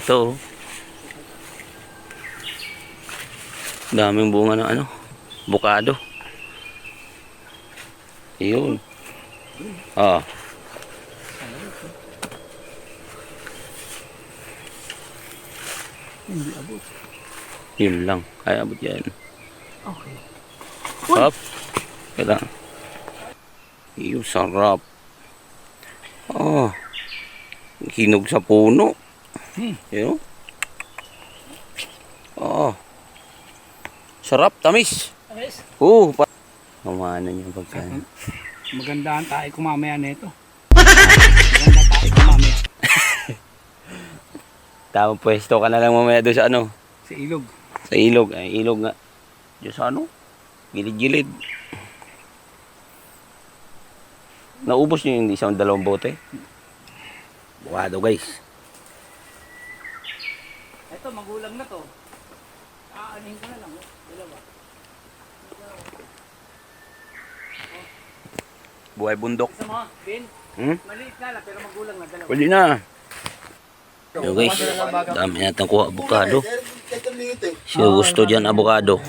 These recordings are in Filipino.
Ito oh. Daming bunga ng ano, bukado. Yun. Ah. Hindi abot. Yun lang. Ay, abot yan. Okay. Hop. Kailangan. Yung sarap. Oh. Hinog sa puno. Yun. Oh. Sarap, tamis. Ayos. Pamahanan yung pagkain. Magandaan tayo kumamaya nito. Maganda tayo kumamaya. Tamang pwesto ka na lang mamaya doon sa ano? Sa ilog. Sa ilog. Ay, ilog nga. Diyan sa ano? Gilid-gilid. Naubos nyo yung isang dalawang bote? Bukado guys. Ito, magulang na to. Aanihin ko na lang. Dalawa. Buhay bundok. Isa mo, Ben. Maliit na lang, pero magulang na. Dalawa. Pwede na. Yo guys, dami natin kuha avocado. Siya gusto dyan avocado.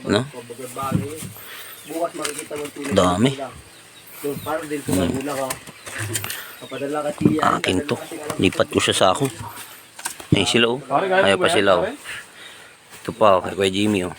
No? Dami. Akin to. Lipat ko siya sa ako. Ayun sila oh. Ayaw pa sila oh. Ito pa oh, kay Kuya Jimmy oh.